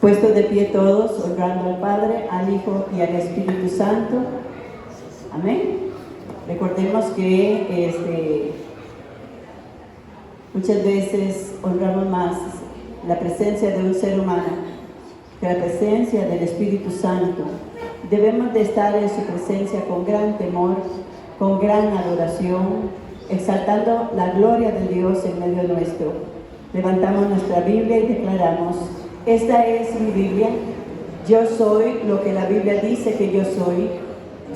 Puestos de pie todos, honrando al Padre, al Hijo y al Espíritu Santo. Amén. Recordemos que muchas veces honramos más la presencia de un ser humano que la presencia del Espíritu Santo. Debemos de estar en su presencia con gran temor, con gran adoración, exaltando la gloria de Dios en medio nuestro. Levantamos nuestra Biblia y declaramos: esta es mi Biblia, yo soy lo que la Biblia dice que yo soy,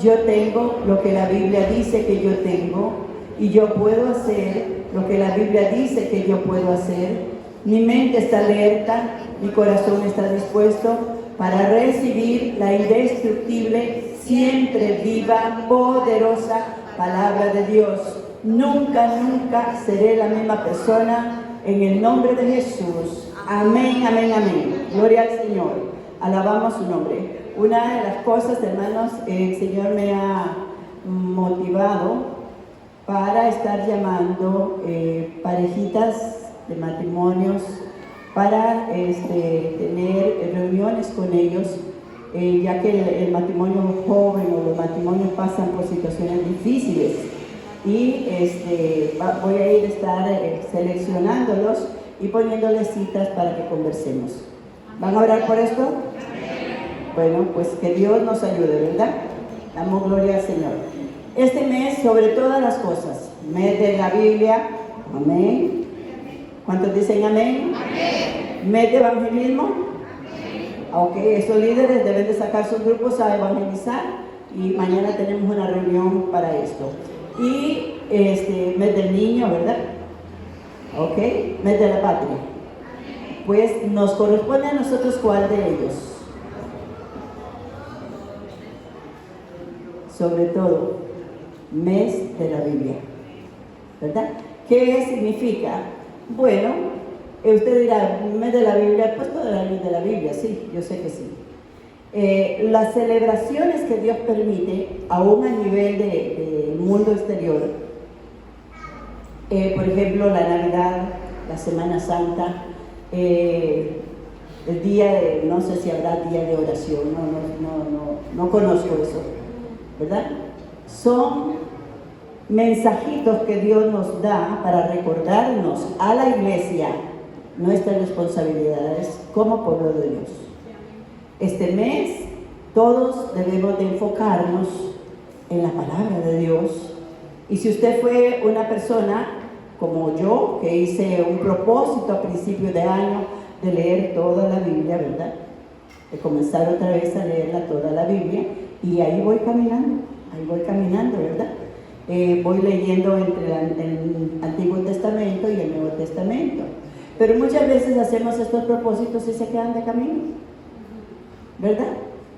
yo tengo lo que la Biblia dice que yo tengo, y yo puedo hacer lo que la Biblia dice que yo puedo hacer. Mi mente está alerta, mi corazón está dispuesto para recibir la indestructible, siempre viva, poderosa palabra de Dios. Nunca, nunca seré la misma persona, en el nombre de Jesús. Amén, amén, amén. Gloria al Señor. Alabamos su nombre. Una de las cosas, hermanos, el Señor me ha motivado para estar llamando parejitas de matrimonios, para tener reuniones con ellos, ya que el matrimonio joven o los matrimonios pasan por situaciones difíciles. Y voy a ir a estar seleccionándolos y poniéndoles citas para que conversemos. ¿Van a orar por esto? Bueno, pues que Dios nos ayude, ¿verdad? Damos gloria al Señor. Este mes, sobre todas las cosas, mes de la Biblia, amén. ¿Cuántos dicen amén? Amén. Mes de evangelismo. Amén. Ok, estos líderes deben de sacar sus grupos a evangelizar y mañana tenemos una reunión para esto. Y mes del niño, ¿verdad? Ok, mes de la patria. Pues nos corresponde a nosotros cuál de ellos. Sobre todo, mes de la Biblia, ¿verdad? ¿Qué significa? Bueno, usted dirá, mes de la Biblia, pues todo el mes de la Biblia, sí, yo sé que sí. Las celebraciones que Dios permite, aún a nivel del mundo exterior, por ejemplo, la Navidad, la Semana Santa, el día de, no sé si habrá día de oración, no conozco eso, ¿verdad? Son mensajitos que Dios nos da para recordarnos a la iglesia nuestras responsabilidades como pueblo de Dios. Este mes todos debemos de enfocarnos en la palabra de Dios. Y si usted fue una persona como yo, que hice un propósito a principio de año de leer toda la Biblia, ¿verdad? De comenzar otra vez a leerla toda la Biblia, y ahí voy caminando, ¿verdad? Voy leyendo entre el Antiguo Testamento y el Nuevo Testamento. Pero muchas veces hacemos estos propósitos y se quedan de camino, ¿verdad?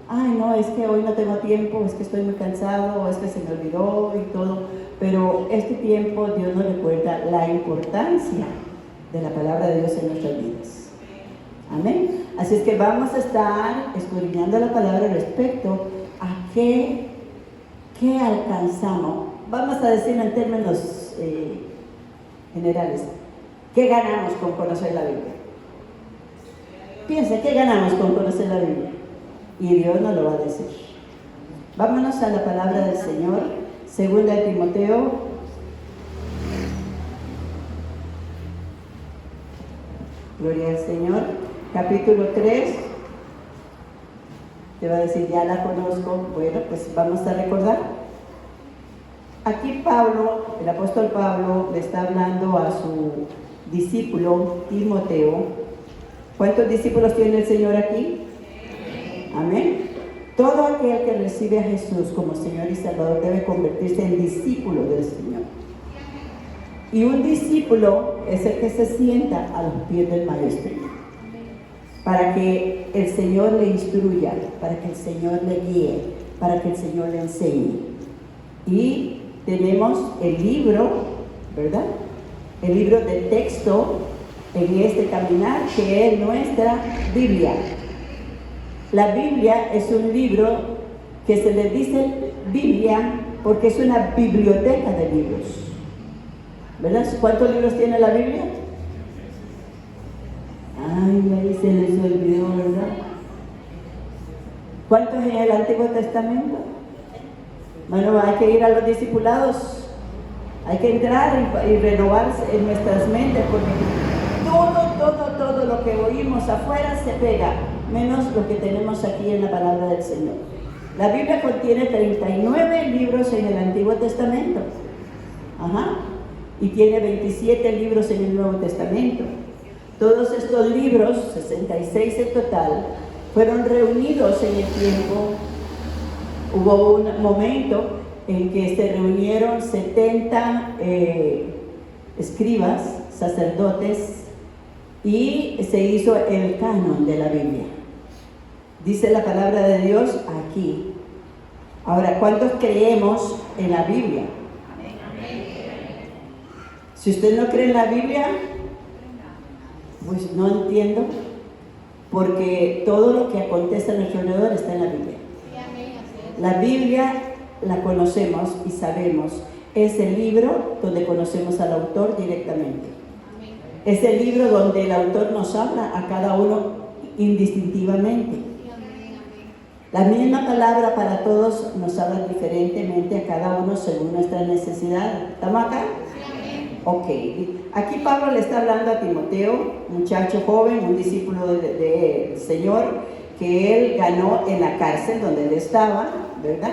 Ay, no, es que hoy no tengo tiempo, es que estoy muy cansado, o es que se me olvidó y todo. Pero este tiempo Dios nos recuerda la importancia de la palabra de Dios en nuestras vidas. Amén. Así es que vamos a estar escudriñando la palabra respecto a qué alcanzamos. Vamos a decirlo en términos generales. ¿Qué ganamos con conocer la Biblia? Piensa, ¿qué ganamos con conocer la Biblia? Y Dios nos lo va a decir. Vámonos a la palabra del Señor, segunda de Timoteo, gloria al Señor, capítulo 3. Te va a decir, ya la conozco. Bueno, pues vamos a recordar. Aquí Pablo, el apóstol Pablo, le está hablando a su discípulo Timoteo. ¿Cuántos discípulos tiene el Señor aquí? Amén. Todo aquel que recibe a Jesús como Señor y Salvador debe convertirse en discípulo del Señor. Y un discípulo es el que se sienta a los pies del Maestro, para que el Señor le instruya, para que el Señor le guíe, para que el Señor le enseñe. Y tenemos el libro, ¿verdad? El libro de texto en este caminar, que es nuestra Biblia. La Biblia es un libro que se le dice Biblia porque es una biblioteca de libros, ¿verdad? ¿Cuántos libros tiene la Biblia? Ay, ahí se les olvidó, ¿verdad? ¿Cuántos en el Antiguo Testamento? Bueno, hay que ir a los discipulados, hay que entrar y renovarse en nuestras mentes, porque todo lo que oímos afuera se pega, menos lo que tenemos aquí en la palabra del Señor. La Biblia contiene 39 libros en el Antiguo Testamento, y tiene 27 libros en el Nuevo Testamento. Todos estos libros, 66 en total, fueron reunidos en el tiempo. Hubo un momento en que se reunieron 70 escribas, sacerdotes, y se hizo el canon de la Biblia. Dice la palabra de Dios aquí. Ahora, ¿cuántos creemos en la Biblia? Si usted no cree en la Biblia, pues no entiendo, porque todo lo que acontece a nuestro alrededor está en la Biblia. La Biblia la conocemos y sabemos. Es el libro donde conocemos al autor directamente. Es el libro donde el autor nos habla a cada uno indistintivamente. La misma palabra para todos nos habla diferentemente a cada uno según nuestra necesidad. ¿Estamos acá? Ok. Aquí Pablo le está hablando a Timoteo, muchacho joven, un discípulo del Señor, que él ganó en la cárcel donde él estaba, ¿verdad?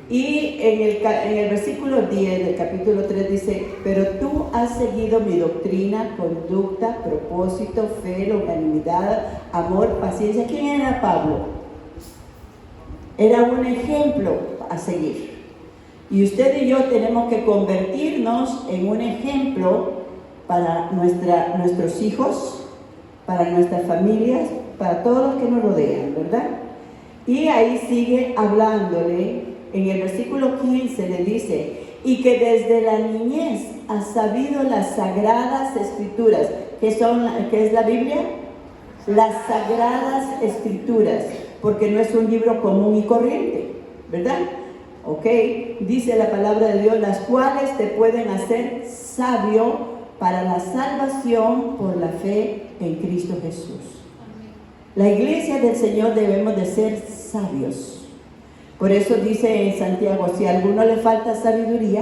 Y en el versículo 10 del capítulo 3 dice: pero tú has seguido mi doctrina, conducta, propósito, fe, longanimidad, amor, paciencia. ¿Quién era Pablo? Era un ejemplo a seguir. Y usted y yo tenemos que convertirnos en un ejemplo para nuestros hijos, para nuestras familias, para todos los que nos rodean, ¿verdad? Y ahí sigue hablándole. En el versículo 15 le dice: y que desde la niñez has sabido las sagradas escrituras. ¿Qué es la Biblia? Las sagradas escrituras, porque no es un libro común y corriente, ¿verdad? Ok, dice la palabra de Dios, las cuales te pueden hacer sabio para la salvación por la fe en Cristo Jesús. La iglesia del Señor debemos de ser sabios. Por eso dice en Santiago: si a alguno le falta sabiduría,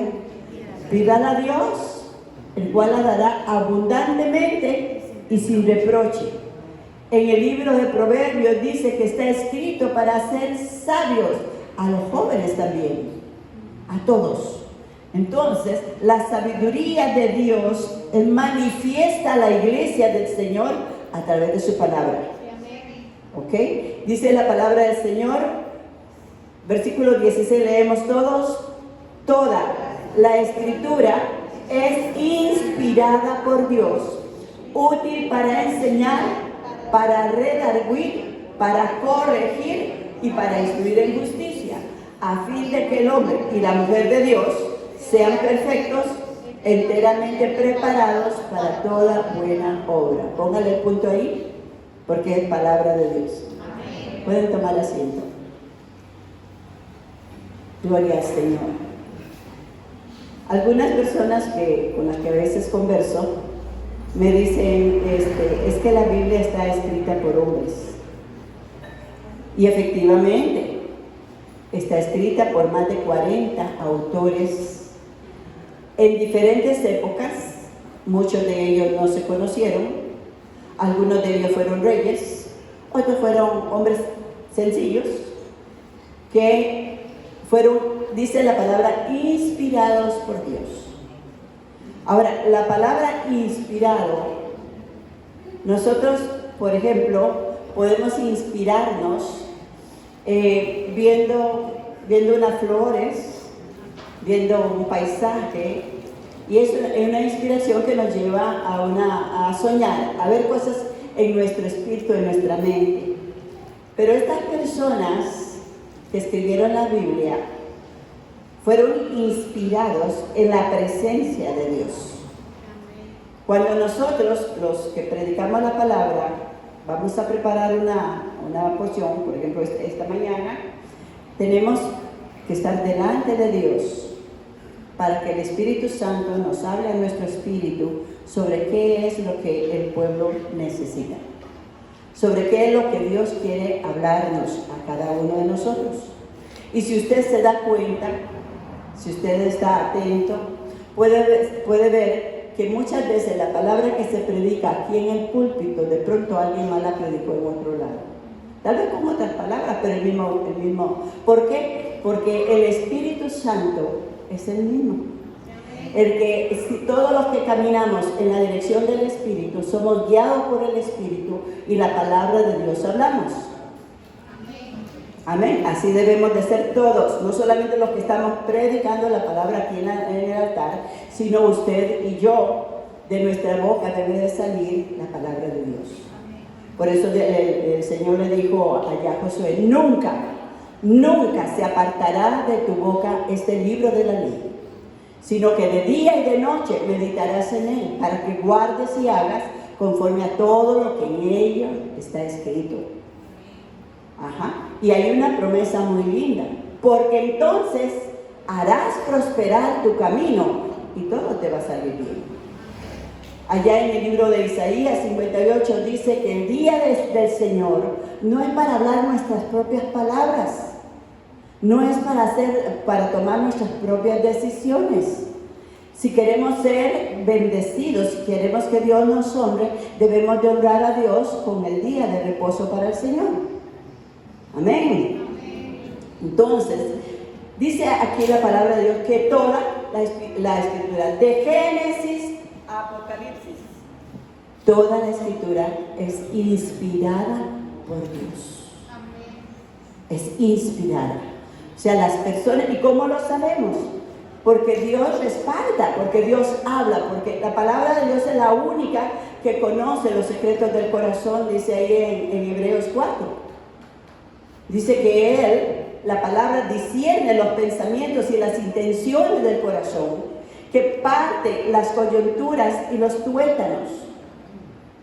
pídala a Dios, el cual la dará abundantemente y sin reproche. En el libro de Proverbios dice que está escrito para ser sabios, a los jóvenes también, a todos. Entonces, la sabiduría de Dios manifiesta a la iglesia del Señor a través de su palabra. ¿Ok? Dice la palabra del Señor, versículo 16, leemos todos: toda la escritura es inspirada por Dios, útil para enseñar, para redarguir, para corregir y para instruir en justicia, a fin de que el hombre y la mujer de Dios sean perfectos, enteramente preparados para toda buena obra. Póngale el punto ahí, porque es palabra de Dios. Pueden tomar asiento. Gloria al Señor. Algunas personas con las que a veces converso me dicen, es que la Biblia está escrita por hombres. Y efectivamente, está escrita por más de 40 autores en diferentes épocas. Muchos de ellos no se conocieron, algunos de ellos fueron reyes, otros fueron hombres sencillos que fueron, dice la palabra, inspirados por Dios. Ahora, la palabra inspirado, nosotros, por ejemplo, podemos inspirarnos viendo unas flores, viendo un paisaje, y es una inspiración que nos lleva a soñar, a ver cosas en nuestro espíritu, en nuestra mente. Pero estas personas que escribieron la Biblia fueron inspirados en la presencia de Dios. Cuando nosotros, los que predicamos la palabra, vamos a preparar una porción, por ejemplo esta mañana, tenemos que estar delante de Dios para que el Espíritu Santo nos hable a nuestro espíritu sobre qué es lo que el pueblo necesita. sobre qué es lo que Dios quiere hablarnos a cada uno de nosotros. Y si usted se da cuenta, si usted está atento, puede ver que muchas veces la palabra que se predica aquí en el púlpito, de pronto alguien más la predicó en otro lado. Tal vez con otras palabras, pero el mismo. ¿Por qué? Porque el Espíritu Santo es el mismo. Si todos los que caminamos en la dirección del Espíritu somos guiados por el Espíritu y la palabra de Dios hablamos. Amén. Así debemos de ser todos, no solamente los que estamos predicando la palabra aquí en el altar, sino usted y yo. De nuestra boca debe de salir la palabra de Dios. Por eso el Señor le dijo allá a Josué: nunca se apartará de tu boca este libro de la ley, sino que de día y de noche meditarás en él, para que guardes y hagas conforme a todo lo que en ella está escrito. Y hay una promesa muy linda, porque entonces harás prosperar tu camino y todo te va a salir bien. Allá en el libro de Isaías 58 dice que el día del Señor no es para hablar nuestras propias palabras, no es para tomar nuestras propias decisiones. Si queremos ser bendecidos, si queremos que Dios nos honre, debemos de honrar a Dios con el día de reposo para el Señor. Amén. Entonces, dice aquí la palabra de Dios que toda la escritura, de Génesis a Apocalipsis, toda la escritura es inspirada por Dios. Es inspirada. O sea, las personas, ¿y cómo lo sabemos? Porque Dios respalda, porque Dios habla, porque la palabra de Dios es la única que conoce los secretos del corazón, dice ahí en Hebreos 4. Dice que Él, la palabra, discierne los pensamientos y las intenciones del corazón, que parte las coyunturas y los tuétanos.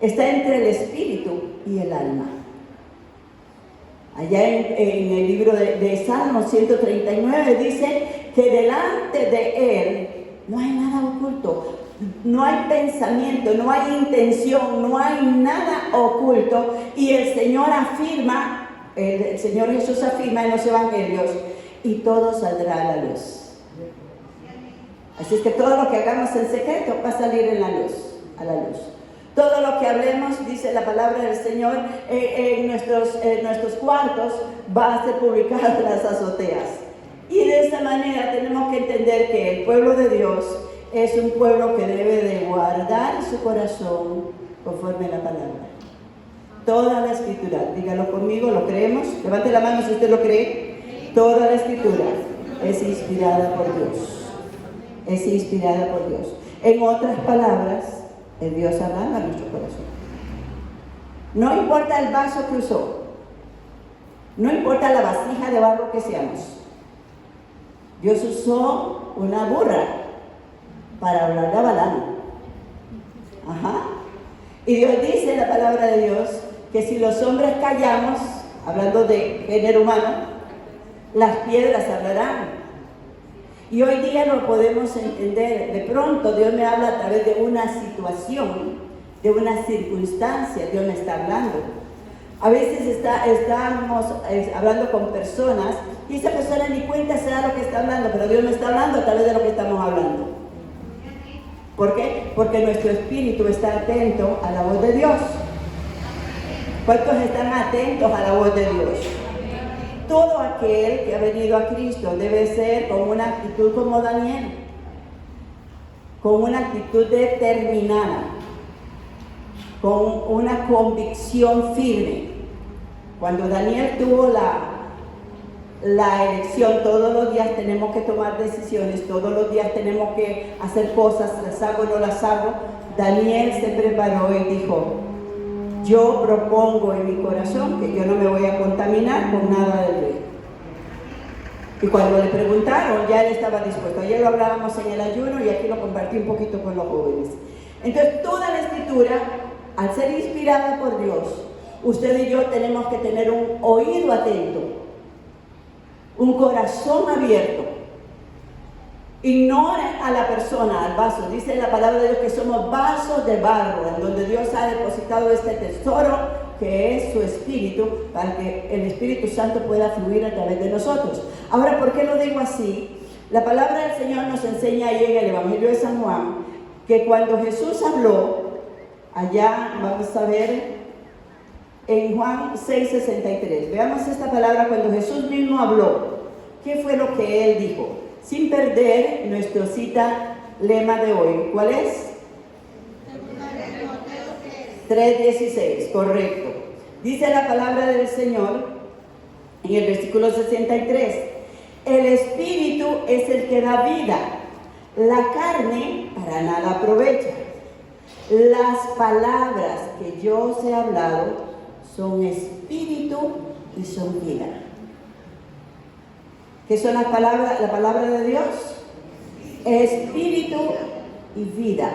Está entre el espíritu y el alma. Allá en el libro de Salmos 139 dice que delante de Él no hay nada oculto, no hay pensamiento, no hay intención, no hay nada oculto. Y el Señor afirma, el Señor Jesús afirma en los evangelios, y todo saldrá a la luz. Así es que todo lo que hagamos en secreto va a salir en la luz, a la luz. Todo lo que hablemos, dice la palabra del Señor, en nuestros cuartos va a ser publicado en las azoteas. Y de esa manera tenemos que entender que el pueblo de Dios es un pueblo que debe de guardar su corazón conforme a la palabra. Toda la escritura, dígalo conmigo, ¿lo creemos? Levante la mano si usted lo cree. Toda la escritura es inspirada por Dios. Es inspirada por Dios. En otras palabras, es Dios hablando a nuestro corazón. No importa el vaso que usó, no importa la vasija de barro que seamos. Dios usó una burra para hablarle a Balaam. Y Dios dice en la palabra de Dios que si los hombres callamos, hablando de género humano, las piedras hablarán. Y hoy día lo podemos entender. De pronto Dios me habla a través de una situación, de una circunstancia. Dios me está hablando. A veces estamos hablando con personas y esa persona ni cuenta se da lo que está hablando, pero Dios me está hablando a través de lo que estamos hablando. ¿Por qué? Porque nuestro espíritu está atento a la voz de Dios. ¿Cuántos están atentos a la voz de Dios? Todo aquel que ha venido a Cristo debe ser con una actitud como Daniel, con una actitud determinada, con una convicción firme. Cuando Daniel tuvo la elección, todos los días tenemos que tomar decisiones, todos los días tenemos que hacer cosas, las hago o no las hago. Daniel se preparó y dijo: yo propongo en mi corazón que yo no me voy a contaminar con nada del rey. Y cuando le preguntaron, ya él estaba dispuesto. Ayer lo hablábamos en el ayuno y aquí lo compartí un poquito con los jóvenes. Entonces, toda la escritura, al ser inspirada por Dios, usted y yo tenemos que tener un oído atento, un corazón abierto. Ignore a la persona, al vaso. Dice la palabra de Dios que somos vasos de barro, en donde Dios ha depositado este tesoro que es su Espíritu, para que el Espíritu Santo pueda fluir a través de nosotros. Ahora, ¿por qué lo digo así? La palabra del Señor nos enseña ahí en el Evangelio de San Juan, que cuando Jesús habló, allá vamos a ver en Juan 6:63, veamos esta palabra cuando Jesús mismo habló. ¿Qué fue lo que Él dijo? Sin perder nuestro lema de hoy. ¿Cuál es? 3:16, correcto. Dice la palabra del Señor en el versículo 63, el Espíritu es el que da vida, la carne para nada aprovecha. Las palabras que yo os he hablado son espíritu y son vida. ¿Qué son las palabras? La palabra de Dios, espíritu y vida.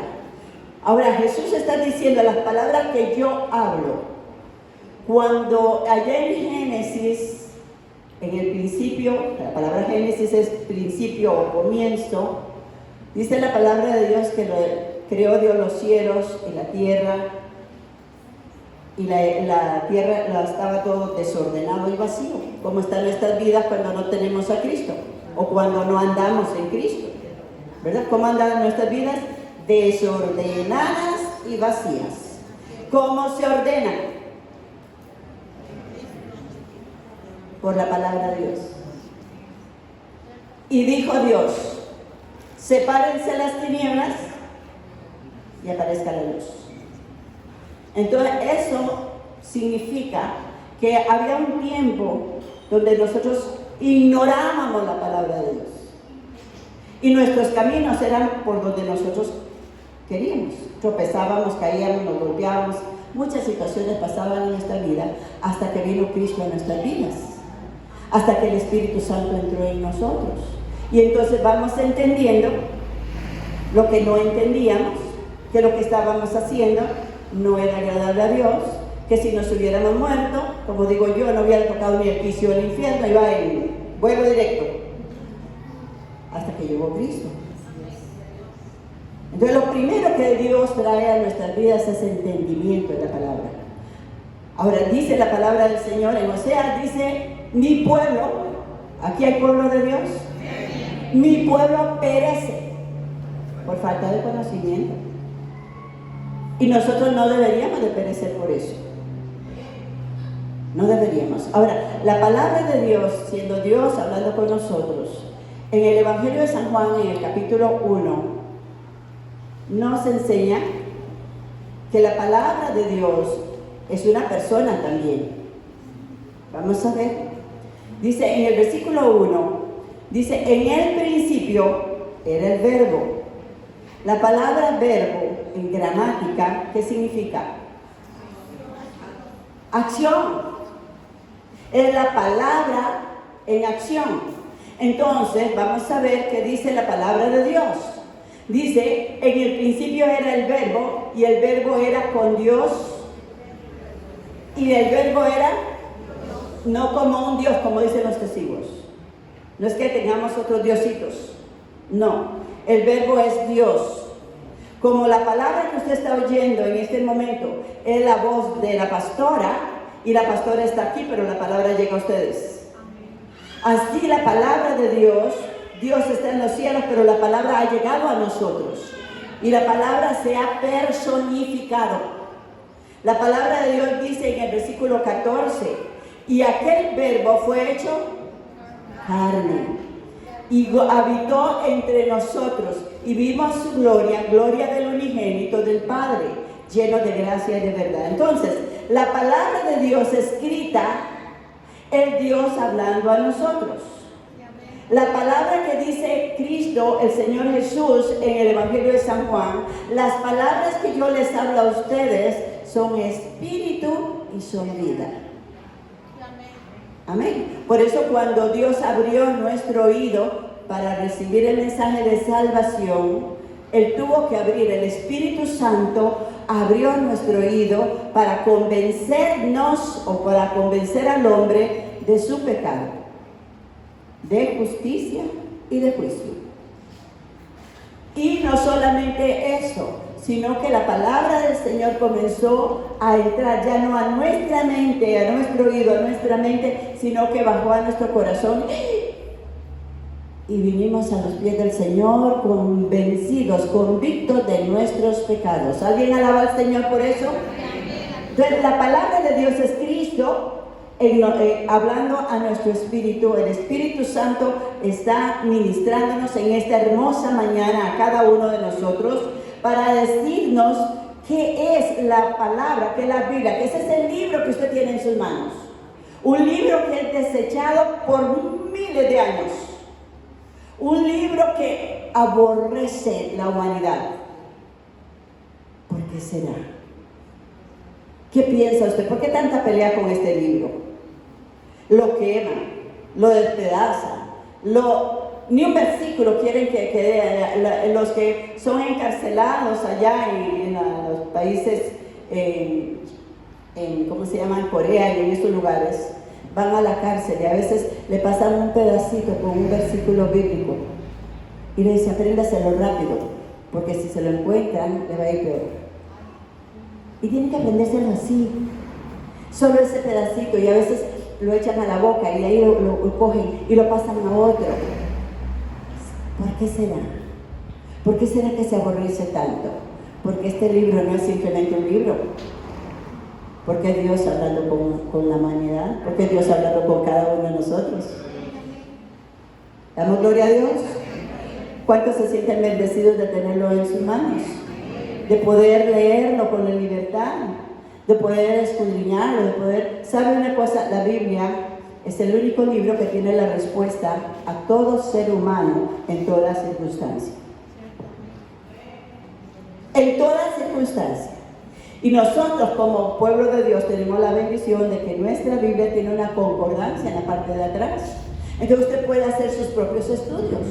Ahora Jesús está diciendo las palabras que yo hablo. Cuando allá en Génesis, en el principio, la palabra Génesis es principio o comienzo, dice la palabra de Dios que creó Dios los cielos y la tierra, y la tierra estaba todo desordenado y vacío, como están nuestras vidas cuando no tenemos a Cristo, o cuando no andamos en Cristo, ¿verdad? ¿Cómo andan nuestras vidas? Desordenadas y vacías. ¿Cómo se ordenan? Por la palabra de Dios. Y dijo Dios, sepárense las tinieblas y aparezca la luz. Entonces eso significa que había un tiempo donde nosotros ignorábamos la palabra de Dios y nuestros caminos eran por donde nosotros queríamos, tropezábamos, caíamos, nos golpeábamos, muchas situaciones pasaban en nuestra vida hasta que vino Cristo a nuestras vidas, hasta que el Espíritu Santo entró en nosotros, y entonces vamos entendiendo lo que no entendíamos, que lo que estábamos haciendo no era agradable a Dios, que si nos hubiéramos muerto, como digo yo, no hubiera tocado ni el piso del infierno, iba en vuelo directo, hasta que llegó Cristo. Entonces lo primero que Dios trae a nuestras vidas es entendimiento de la palabra. Ahora dice la palabra del Señor en Oseas, dice, mi pueblo, aquí hay pueblo de Dios, mi pueblo perece por falta de conocimiento. Y nosotros no deberíamos de perecer por eso. No deberíamos. Ahora, la palabra de Dios, siendo Dios hablando con nosotros, en el Evangelio de San Juan, en el capítulo 1, nos enseña que la palabra de Dios es una persona también. Vamos a ver. Dice en el versículo 1, dice, en el principio era el verbo. La palabra verbo en gramática, ¿qué significa? Acción. Es la palabra en acción. Entonces, vamos a ver qué dice la palabra de Dios. Dice, en el principio era el verbo, y el verbo era con Dios, y el verbo era no como un Dios, como dicen los testigos. No es que tengamos otros diositos, no. El verbo es Dios. Como la palabra que usted está oyendo en este momento es la voz de la pastora, y la pastora está aquí, pero la palabra llega a ustedes. Así la palabra de Dios, Dios está en los cielos, pero la palabra ha llegado a nosotros. Y la palabra se ha personificado. La palabra de Dios dice en el versículo 14, y aquel verbo fue hecho carne, y habitó entre nosotros, y vimos su gloria, gloria del unigénito del Padre, lleno de gracia y de verdad. Entonces, la palabra de Dios escrita, es Dios hablando a nosotros. La palabra que dice Cristo, el Señor Jesús, en el Evangelio de San Juan, las palabras que yo les hablo a ustedes son espíritu y son vida. Amén. Por eso cuando Dios abrió nuestro oído para recibir el mensaje de salvación, Él tuvo que abrir, el Espíritu Santo abrió nuestro oído para convencernos o para convencer al hombre de su pecado, de justicia y de juicio. Y no solamente eso, sino que la palabra del Señor comenzó a entrar ya no a nuestra mente, a nuestro oído, a nuestra mente, sino que bajó a nuestro corazón. Y vinimos a los pies del Señor convencidos, convictos de nuestros pecados. ¿Alguien alaba al Señor por eso? Entonces, la palabra de Dios es Cristo hablando a nuestro espíritu. El Espíritu Santo está ministrándonos en esta hermosa mañana a cada uno de nosotros para decirnos qué es la palabra, qué es la Biblia, que ese es el libro que usted tiene en sus manos. Un libro que es desechado por miles de años. Un libro que aborrece la humanidad. ¿Por qué será? ¿Qué piensa usted? ¿Por qué tanta pelea con este libro? Lo quema, lo despedaza, ni un versículo quieren que los que son encarcelados allá en los países, ¿cómo se llama? En Corea y en estos lugares. Van a la cárcel y a veces le pasan un pedacito con un versículo bíblico y le dice, apréndaselo rápido, porque si se lo encuentran, le va a ir peor. Y tienen que aprendérselo así, solo ese pedacito, y a veces lo echan a la boca y ahí lo cogen y lo pasan a otro. ¿Por qué será? ¿Por qué será que se aborrece tanto? Porque este libro no es simplemente un libro. Porque Dios hablando con la humanidad, porque Dios hablando con cada uno de nosotros. ¿Damos gloria a Dios? ¿Cuántos se sienten bendecidos de tenerlo en sus manos? De poder leerlo con la libertad, de poder escudriñarlo, de poder... ¿Sabe una cosa? La Biblia es el único libro que tiene la respuesta a todo ser humano en todas circunstancias. En todas circunstancias. Y nosotros como pueblo de Dios tenemos la bendición de que nuestra Biblia tiene una concordancia en la parte de atrás. Entonces usted puede hacer sus propios estudios.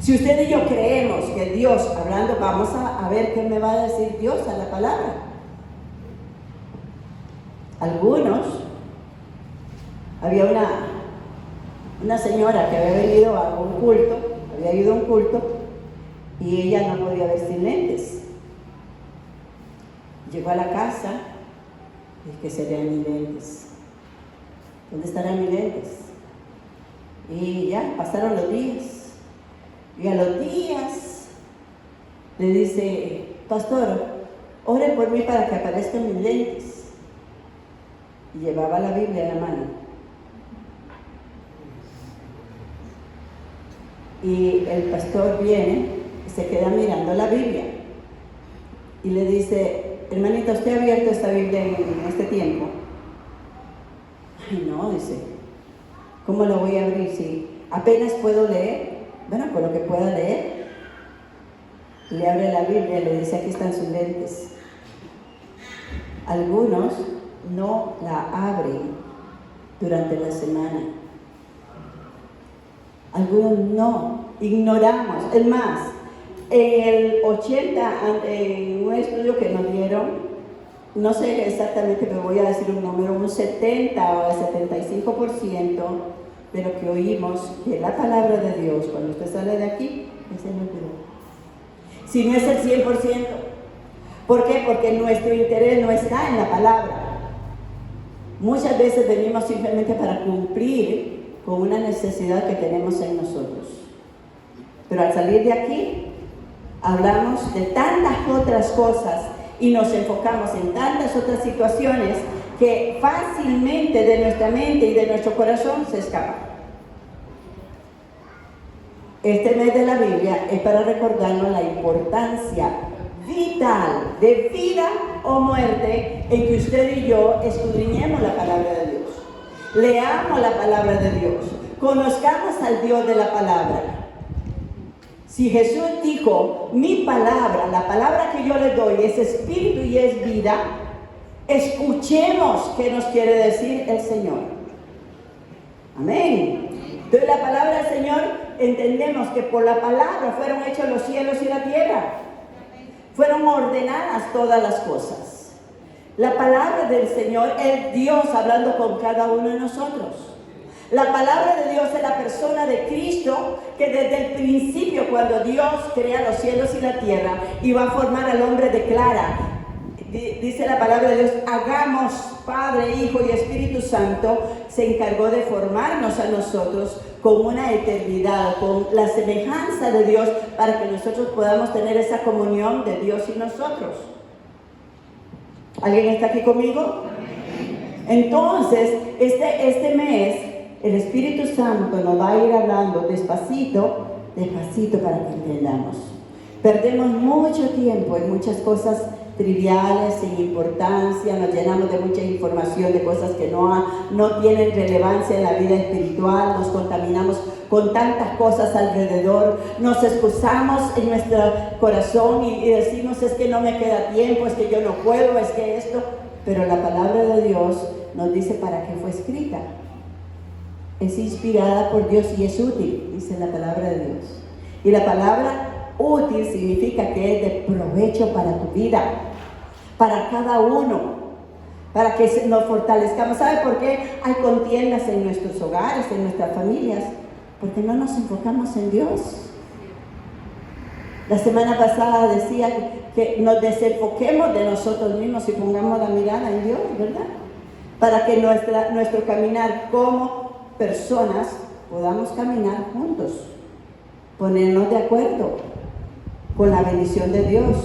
Si usted y yo creemos que Dios, hablando, vamos a ver qué me va a decir Dios a la palabra. Algunos, había una señora que había venido a un culto, había ido a un culto, y ella no podía vestir lentes. Llegó a la casa y que serían mis lentes. ¿Dónde estarán mis lentes? Y ya pasaron los días. Y a los días le dice, pastor, ore por mí para que aparezcan mis lentes. Y llevaba la Biblia en la mano. Y el pastor viene y se queda mirando la Biblia. Y le dice, hermanita, ¿usted ha abierto esta Biblia en este tiempo? Ay, no, dice. ¿Cómo lo voy a abrir si apenas puedo leer? Bueno, con lo que pueda leer. Le abre la Biblia y le dice, aquí están sus lentes. Algunos no la abren durante la semana. Algunos no, ignoramos. Es más, en el 80, en un estudio que nos dieron, no sé exactamente, pero voy a decir un número, un 70 o el 75% de lo que oímos de la palabra de Dios, cuando usted sale de aquí, es el olvido. Si no es el 100%. ¿Por qué? Porque nuestro interés no está en la palabra. Muchas veces venimos simplemente para cumplir con una necesidad que tenemos en nosotros. Pero al salir de aquí, hablamos de tantas otras cosas y nos enfocamos en tantas otras situaciones que fácilmente de nuestra mente y de nuestro corazón se escapan. Este mes de la Biblia es para recordarnos la importancia vital de vida o muerte en que usted y yo escudriñemos la palabra de Dios, leamos la palabra de Dios, conozcamos al Dios de la palabra. Si Jesús dijo, mi palabra, la palabra que yo le doy es espíritu y es vida, escuchemos qué nos quiere decir el Señor. Amén. Entonces la palabra del Señor, entendemos que por la palabra fueron hechos los cielos y la tierra. Fueron ordenadas todas las cosas. La palabra del Señor es Dios hablando con cada uno de nosotros. La palabra de Dios es la persona de Cristo que desde el principio, cuando Dios crea los cielos y la tierra y va a formar al hombre, declara, dice la palabra de Dios, hagamos, Padre, Hijo y Espíritu Santo, se encargó de formarnos a nosotros con una eternidad, con la semejanza de Dios, para que nosotros podamos tener esa comunión de Dios y nosotros. ¿Alguien está aquí conmigo? Entonces, este mes, el Espíritu Santo nos va a ir hablando despacito, despacito, para que entendamos. Perdemos mucho tiempo en muchas cosas triviales, sin importancia, nos llenamos de mucha información, de cosas que no tienen relevancia en la vida espiritual, nos contaminamos con tantas cosas alrededor, nos excusamos en nuestro corazón y decimos, es que no me queda tiempo, es que yo no puedo, es que esto, pero la palabra de Dios nos dice para qué fue escrita. Es inspirada por Dios y es útil, dice la palabra de Dios. Y la palabra útil significa que es de provecho para tu vida, para cada uno, para que nos fortalezcamos. ¿Sabe por qué hay contiendas en nuestros hogares, en nuestras familias? Porque no nos enfocamos en Dios. La semana pasada decía que nos desenfoquemos de nosotros mismos y pongamos la mirada en Dios, ¿verdad? Para que nuestro caminar como personas podamos caminar juntos, ponernos de acuerdo con la bendición de Dios,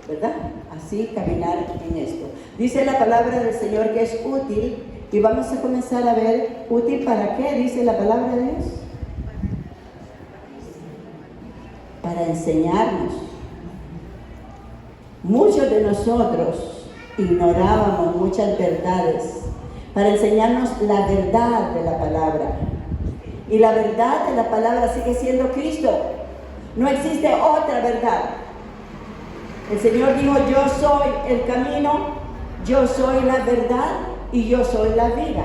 ¿verdad? Así caminar en esto. Dice la palabra del Señor que es útil, y vamos a comenzar a ver útil para qué, dice la palabra de Dios. Para enseñarnos. Muchos de nosotros ignorábamos muchas verdades, para enseñarnos la verdad de la palabra. Y la verdad de la palabra sigue siendo Cristo. No existe otra verdad. El Señor dijo, yo soy el camino, yo soy la verdad y yo soy la vida.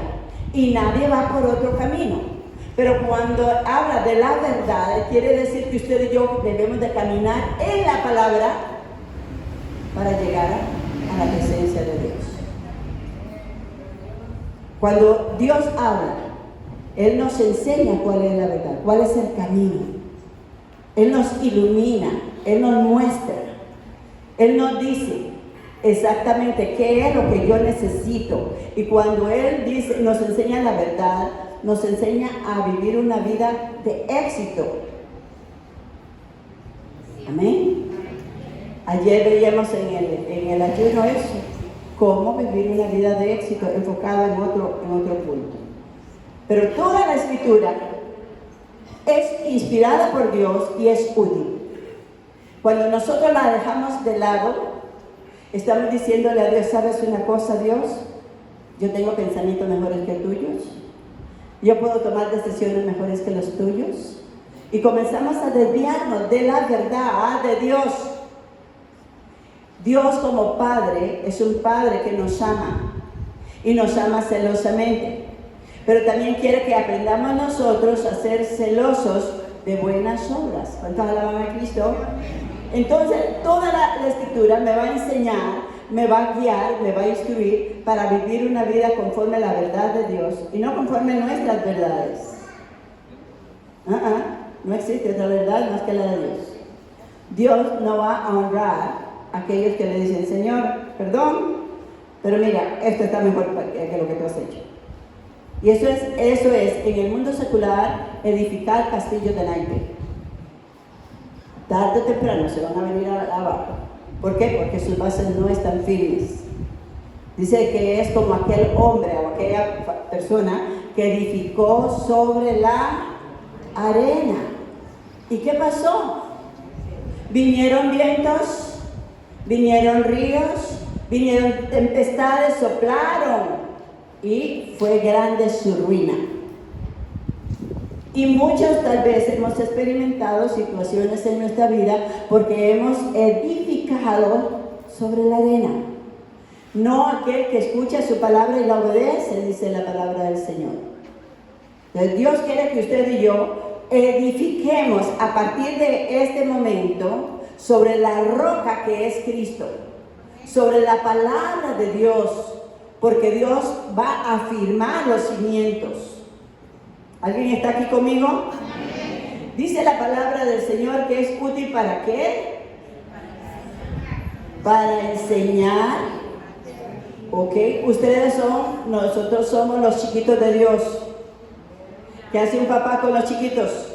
Y nadie va por otro camino. Pero cuando habla de la verdad, quiere decir que usted y yo debemos de caminar en la palabra para llegar a la presencia de Dios. Cuando Dios habla, Él nos enseña cuál es la verdad, cuál es el camino. Él nos ilumina, Él nos muestra, Él nos dice exactamente qué es lo que yo necesito. Y cuando Él dice, nos enseña la verdad, nos enseña a vivir una vida de éxito. Amén. Ayer veíamos en el ayuno eso, cómo vivir una vida de éxito enfocada en otro punto. Pero toda la Escritura es inspirada por Dios y es útil. Cuando nosotros la dejamos de lado, estamos diciéndole a Dios, ¿sabes una cosa, Dios? Yo tengo pensamientos mejores que tuyos. Yo puedo tomar decisiones mejores que los tuyos. Y comenzamos a desviarnos de la verdad de Dios. Dios como Padre es un Padre que nos ama y nos ama celosamente. Pero también quiere que aprendamos nosotros a ser celosos de buenas obras. ¿Cuántos alaban a Cristo? Entonces, toda la Escritura me va a enseñar, me va a guiar, me va a instruir para vivir una vida conforme a la verdad de Dios y no conforme a nuestras verdades. No existe otra verdad más que la de Dios. Dios no va a honrar a aquellos que le dicen, Señor, perdón, pero mira, esto está mejor que lo que tú has hecho. Y eso es en el mundo secular, edificar castillos de naipes. Tarde o temprano se van a venir abajo. ¿Por qué? Porque sus bases no están firmes. Dice que es como aquel hombre o aquella persona que edificó sobre la arena. ¿Y qué pasó? Vinieron vientos, vinieron ríos, vinieron tempestades, soplaron. Y fue grande su ruina. Y muchos tal vez hemos experimentado situaciones en nuestra vida porque hemos edificado sobre la arena. No aquel que escucha su palabra y la obedece, dice la palabra del Señor. Entonces Dios quiere que usted y yo edifiquemos a partir de este momento sobre la roca que es Cristo, sobre la palabra de Dios, porque Dios va a afirmar los cimientos. ¿Alguien está aquí conmigo? Dice la palabra del Señor que es útil ¿para qué? Para enseñar. ¿Ok? Nosotros somos los chiquitos de Dios. ¿Qué hace un papá con los chiquitos?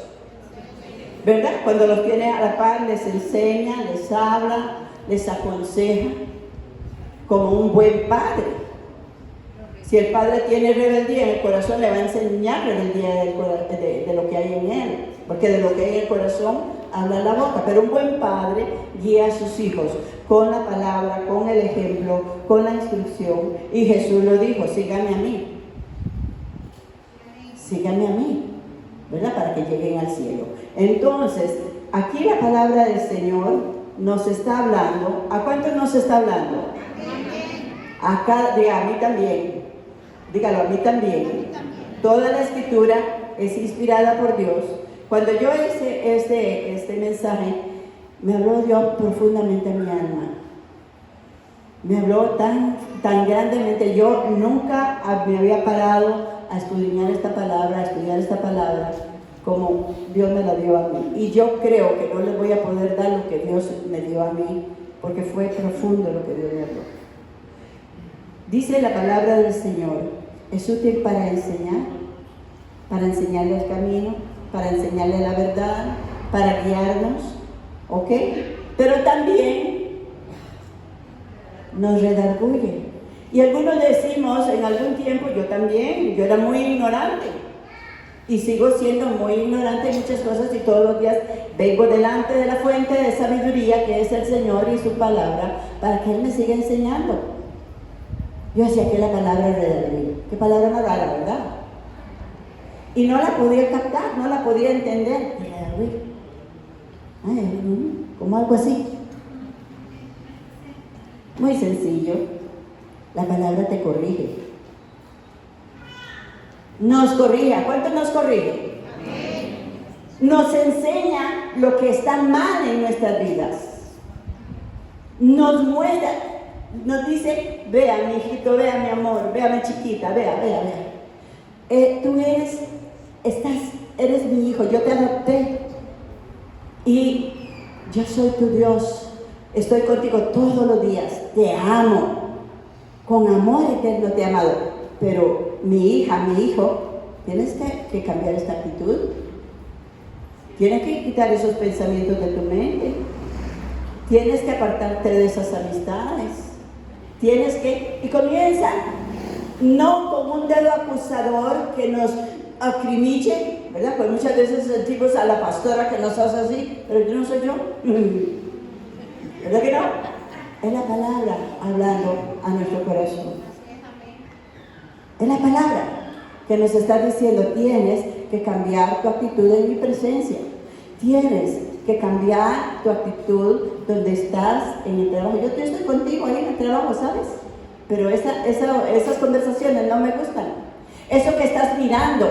¿Verdad? Cuando los tiene a la par, les enseña, les habla, les aconseja, como un buen padre. Si el padre tiene rebeldía en el corazón, le va a enseñar rebeldía de lo que hay en él, porque de lo que hay en el corazón habla la boca. Pero un buen padre guía a sus hijos con la palabra, con el ejemplo, con la instrucción. Y Jesús lo dijo: síganme a mí. Síganme a mí, ¿verdad? Para que lleguen al cielo. Entonces, aquí la palabra del Señor nos está hablando. ¿A cuántos nos está hablando? A mí también. Dígalo, a mí también. Toda la escritura es inspirada por Dios. Cuando yo hice este mensaje, me habló Dios profundamente a mi alma. Me habló tan grandemente. Yo nunca me había parado a escudriñar esta palabra, a estudiar esta palabra, como Dios me la dio a mí. Y yo creo que no le voy a poder dar lo que Dios me dio a mí, porque fue profundo lo que Dios me habló. Dice la palabra del Señor: es útil para enseñarle el camino, para enseñarle la verdad, para guiarnos, ¿ok? Pero también nos redarguye. Y algunos decimos, en algún tiempo, yo también, yo era muy ignorante. Y sigo siendo muy ignorante en muchas cosas, y todos los días vengo delante de la fuente de sabiduría que es el Señor y su palabra, para que Él me siga enseñando. Yo decía que la palabra redarguye. Qué palabra más rara, ¿verdad? Y no la podía captar, no la podía entender. Como algo así. Muy sencillo. La palabra te corrige. Nos corrige. ¿A cuánto nos corrige? Nos enseña lo que está mal en nuestras vidas. Nos muestra, nos dice: vea mi hijito, vea mi amor, vea mi chiquita, vea. Tú eres mi hijo, yo te adopté. Y yo soy tu Dios. Estoy contigo todos los días. Te amo. Con amor eterno te he amado. Pero mi hija, mi hijo, tienes que cambiar esta actitud. Tienes que quitar esos pensamientos de tu mente. Tienes que apartarte de esas amistades. Y comienza no con un dedo acusador que nos acrimiche, ¿verdad? Pues muchas veces sentimos a la pastora que nos hace así, pero yo no soy yo. ¿Verdad que no? Es la palabra hablando a nuestro corazón. Es la palabra que nos está diciendo: tienes que cambiar tu actitud en mi presencia. Tienes que cambiar tu actitud donde estás en el trabajo. Yo estoy contigo ahí en el trabajo, ¿sabes? Pero esas conversaciones no me gustan. Eso que estás mirando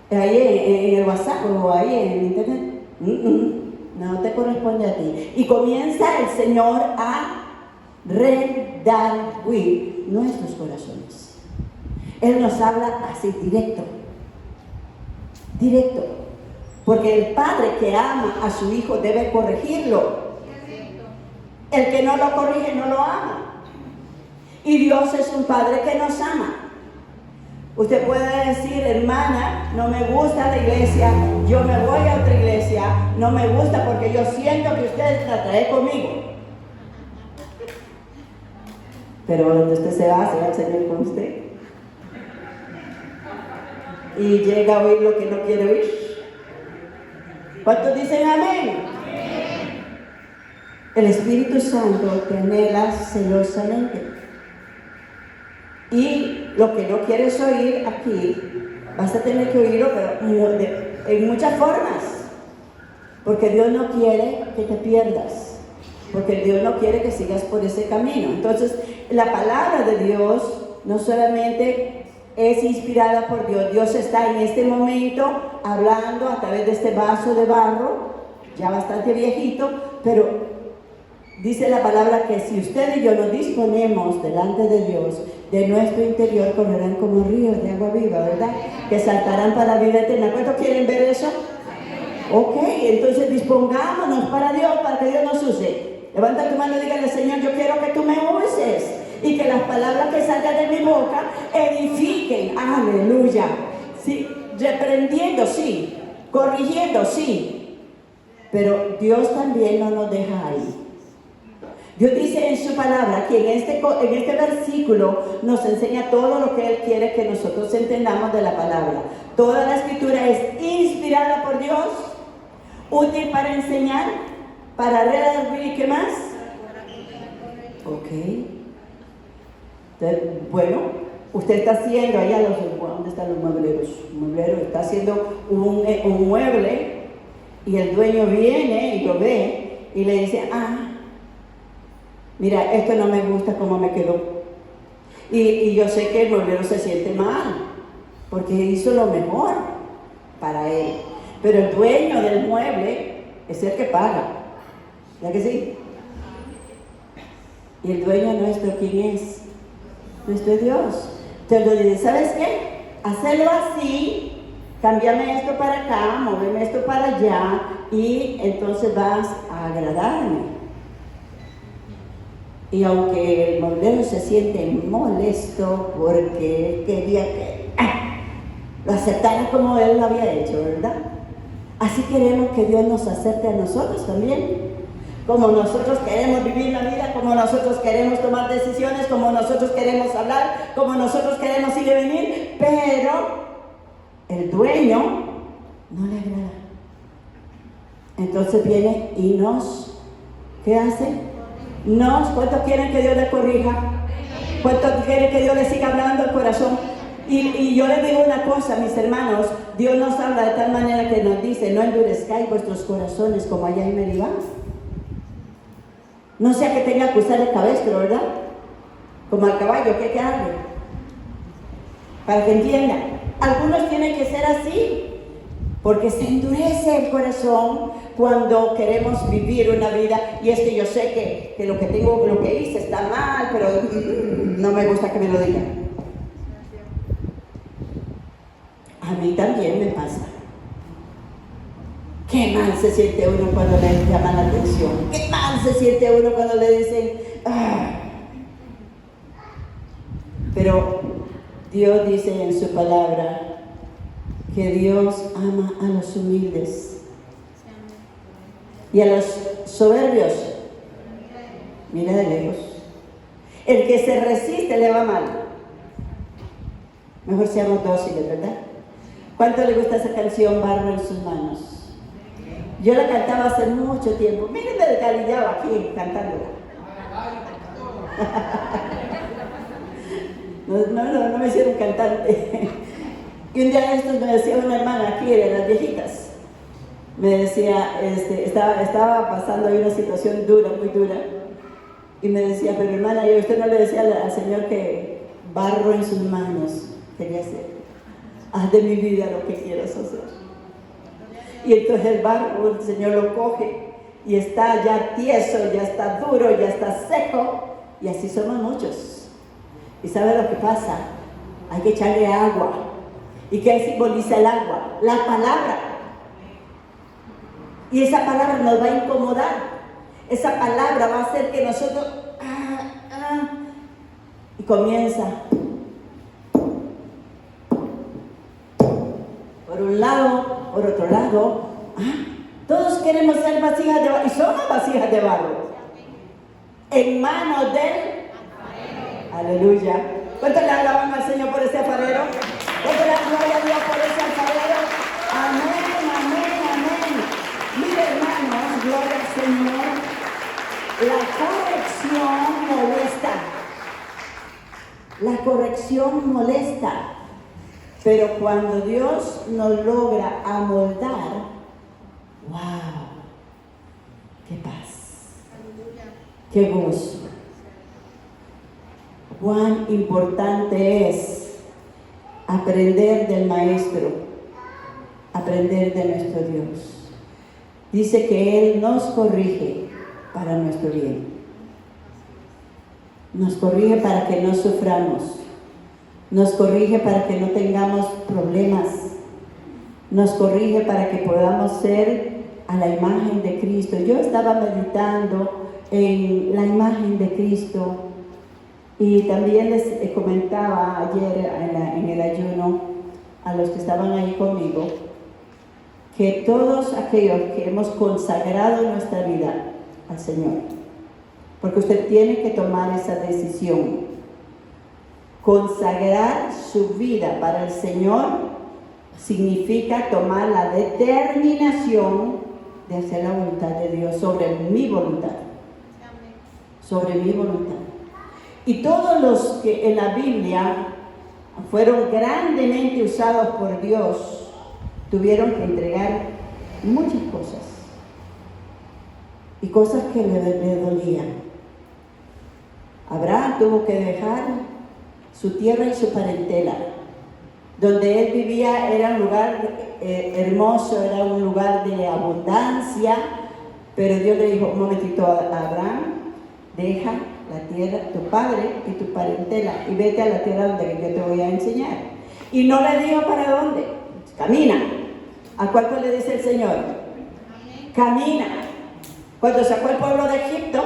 ahí en el WhatsApp o ahí en internet, no te corresponde a ti. Y comienza el Señor a redarguir nuestros corazones. Él nos habla así, directo. Porque el padre que ama a su hijo debe corregirlo. El que no lo corrige no lo ama. Y Dios es un padre que nos ama. Usted puede decir: hermana, no me gusta la iglesia, yo me voy a otra iglesia, no me gusta porque yo siento que usted la trae conmigo. Pero donde usted se va el Señor con usted. Y llega a oír lo que no quiere oír. ¿Cuántos dicen amén? El Espíritu Santo te anhela celosamente. Y lo que no quieres oír aquí, vas a tener que oírlo, pero en muchas formas. Porque Dios no quiere que te pierdas. Porque Dios no quiere que sigas por ese camino. Entonces, la palabra de Dios no solamente es inspirada por Dios. Dios está en este momento hablando a través de este vaso de barro, ya bastante viejito, pero Dice la palabra que si usted y yo nos disponemos delante de Dios, de nuestro interior correrán como ríos de agua viva, ¿verdad? Que saltarán para la vida eterna. ¿Cuántos quieren ver eso? Ok, entonces dispongámonos para Dios, para que Dios nos use. Levanta tu mano y dígale: Señor, yo quiero que tú me uses. Y que las palabras que salgan de mi boca edifiquen. Aleluya. Sí, reprendiendo, sí. Corrigiendo, sí. Pero Dios también no nos deja ahí. Dios dice en su palabra que en este versículo nos enseña todo lo que Él quiere que nosotros entendamos de la palabra. Toda la escritura es inspirada por Dios, útil para enseñar, para redarguir, ¿qué más? Ok. Entonces, bueno, usted está haciendo allá ¿dónde están los muebleros? Un mueblero está haciendo un mueble y el dueño viene y lo ve y le dice: mira, esto no me gusta como me quedó. Y yo sé que el mueblero se siente mal, porque hizo lo mejor para él. Pero el dueño del mueble es el que paga. ¿Ya que sí? Y el dueño nuestro, ¿quién es? Nuestro Dios. Entonces le dice: ¿sabes qué? Hacerlo así, cámbiame esto para acá, móveme esto para allá, y entonces vas a agradarme. Y aunque el mueblero se siente molesto porque quería que lo aceptara como él lo había hecho, ¿verdad? Así queremos que Dios nos acepte a nosotros también. Como nosotros queremos vivir la vida, como nosotros queremos tomar decisiones, como nosotros queremos hablar, como nosotros queremos ir y venir, pero el dueño no le agrada. Entonces viene y ¿qué hace? ¿Cuántos quieren que Dios les corrija? ¿Cuántos quieren que Dios les siga hablando al corazón? Y yo les digo una cosa, mis hermanos: Dios nos habla de tal manera que nos dice: no endurezcáis vuestros corazones como allá en Meribá. No sea que tenga que usar el cabestro, ¿verdad? Como al caballo, ¿qué hago? Para que entiendan. Algunos tienen que ser así, porque se endurece el corazón cuando queremos vivir una vida. Y es que yo sé que lo que hice está mal, pero no me gusta que me lo digan. A mí también me pasa. Qué mal se siente uno cuando le llaman la atención. Qué mal se siente uno cuando le dicen Pero Dios dice en su palabra que Dios ama a los humildes y a los soberbios. Mira de lejos. El que se resiste le va mal. Mejor seamos dóciles, ¿verdad? ¿Cuánto le gusta esa canción, Barro en sus manos? Yo la cantaba hace mucho tiempo. Mírenme de calidad aquí cantándola. No me hicieron cantante. Y un día de estos me decía una hermana aquí de las viejitas. Me decía, estaba pasando ahí una situación dura, muy dura. Y me decía: pero hermana, ¿y usted no le decía al Señor que barro en sus manos quería hacer? Haz de mi vida lo que quieras hacer. Y entonces el barro, el Señor lo coge y está ya tieso, ya está duro, ya está seco. Y así somos muchos. ¿Y sabe lo que pasa? Hay que echarle agua. ¿Y qué simboliza el agua? La palabra. Y esa palabra nos va a incomodar. Esa palabra va a hacer que nosotros y comienza por un lado, por otro lado. Todos queremos ser vasijas de barro, y somos vasijas de barro en manos del aleluya. ¿Cuánto le alaban al Señor por ese alfarero? ¿Cuánto le gloria a Dios por ese alfarero? Amén, amén, amén. Mire, hermanos, gloria al Señor. La corrección molesta. La corrección molesta. Pero cuando Dios nos logra amoldar, ¡wow! ¡Qué paz! ¡Qué gozo! Cuán importante es aprender del Maestro, aprender de nuestro Dios. Dice que Él nos corrige para nuestro bien. Nos corrige para que no suframos. Nos corrige para que no tengamos problemas. Nos corrige para que podamos ser a la imagen de Cristo. Yo estaba meditando en la imagen de Cristo y también les comentaba ayer en el ayuno a los que estaban ahí conmigo que todos aquellos que hemos consagrado nuestra vida al Señor, porque usted tiene que tomar esa decisión, consagrar su vida para el Señor significa tomar la determinación de hacer la voluntad de Dios sobre mi voluntad, sobre mi voluntad. Y todos los que en la Biblia fueron grandemente usados por Dios tuvieron que entregar muchas cosas y cosas que le dolían. Abraham tuvo que dejar su tierra y su parentela. Donde él vivía era un lugar hermoso, era un lugar de abundancia, pero Dios le dijo, un momentito a Abraham, deja la tierra, tu padre y tu parentela, y vete a la tierra donde yo te voy a enseñar. Y no le dijo para dónde, camina. ¿A cuánto le dice el Señor? Camina. Cuando sacó el pueblo de Egipto,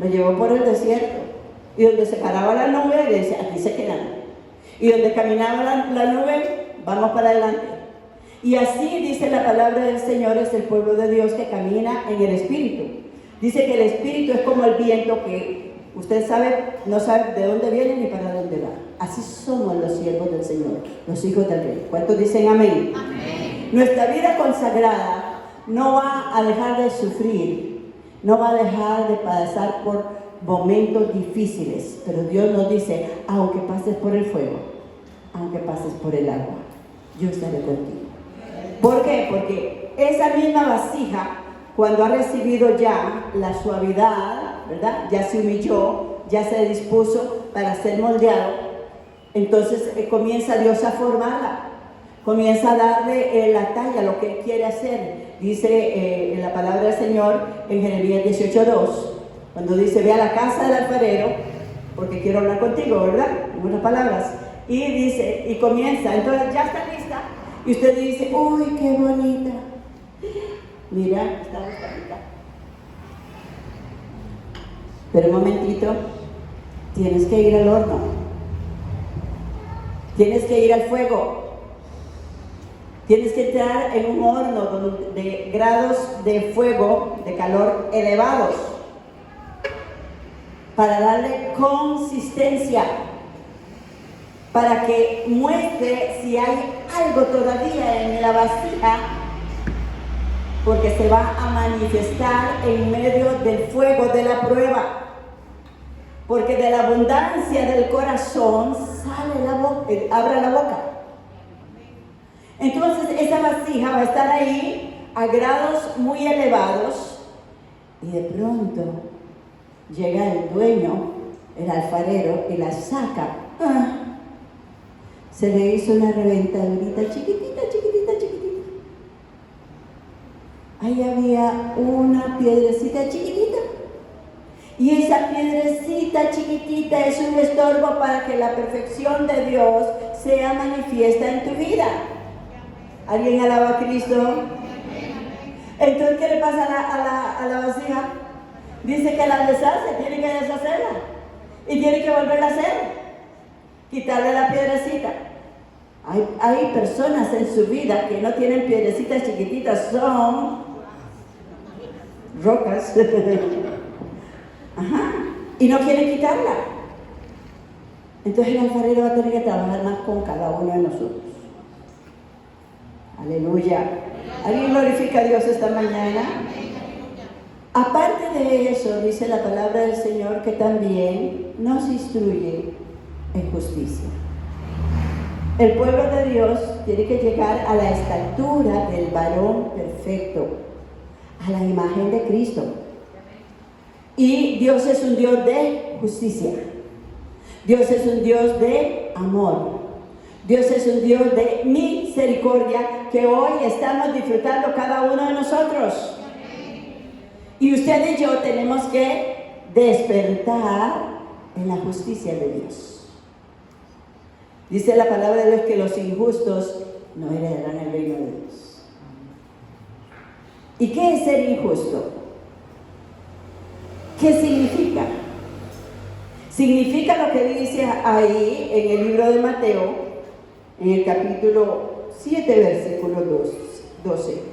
lo llevó por el desierto, y donde se paraba la nube, le dice, aquí se quedan. Y donde caminaba la nube, vamos para adelante. Y así dice la palabra del Señor, es el pueblo de Dios que camina en el Espíritu. Dice que el Espíritu es como el viento que usted sabe, no sabe de dónde viene ni para dónde va. Así somos los siervos del Señor, los hijos del Rey. ¿Cuántos dicen amén? Amén. Nuestra vida consagrada no va a dejar de sufrir, no va a dejar de pasar por momentos difíciles, pero Dios nos dice, aunque pases por el fuego, aunque pases por el agua, yo estaré contigo. ¿Por qué? Porque esa misma vasija, cuando ha recibido ya la suavidad, ¿verdad? Ya se humilló, ya se dispuso para ser moldeado, entonces comienza Dios a formarla, comienza a darle la talla, lo que Él quiere hacer. Dice en la palabra del Señor en Jeremías 18:2, cuando dice, ve a la casa del alfarero, porque quiero hablar contigo, ¿verdad? En buenas palabras. Y dice, y comienza, entonces ya está lista, y usted dice, uy, qué bonita. Mira, está bonita. Pero un momentito, tienes que ir al horno. Tienes que ir al fuego. Tienes que entrar en un horno de grados de fuego, de calor elevados, para darle consistencia, para que muestre si hay algo todavía en la vasija, porque se va a manifestar en medio del fuego de la prueba. Porque de la abundancia del corazón sale la boca, abre la boca. Entonces esa vasija va a estar ahí a grados muy elevados y de pronto llega el dueño, el alfarero, y la saca. Se le hizo una reventadurita chiquitita, chiquitita, chiquitita. Ahí había una piedrecita chiquitita. Y esa piedrecita chiquitita es un estorbo para que la perfección de Dios sea manifiesta en tu vida. ¿Alguien alaba a Cristo? Entonces, ¿qué le pasa a la vasija? Dice que la deshace, tiene que deshacerla. Y tiene que volverla a hacer. Quitarle la piedrecita. Hay personas en su vida que no tienen piedrecitas chiquititas, son rocas. Ajá. Y no quieren quitarla. Entonces el alfarero va a tener que trabajar más con cada uno de nosotros. Aleluya. ¿Alguien glorifica a Dios esta mañana? Aparte de eso, dice la palabra del Señor que también nos instruye en justicia. El pueblo de Dios tiene que llegar a la estatura del varón perfecto, a la imagen de Cristo. Y Dios es un Dios de justicia. Dios es un Dios de amor. Dios es un Dios de misericordia que hoy estamos disfrutando cada uno de nosotros. Y usted y yo tenemos que despertar en la justicia de Dios. Dice la palabra de Dios que los injustos no heredarán el reino de Dios. ¿Y qué es ser injusto? ¿Qué significa? Significa lo que dice ahí en el libro de Mateo, en el capítulo 7, versículo 12.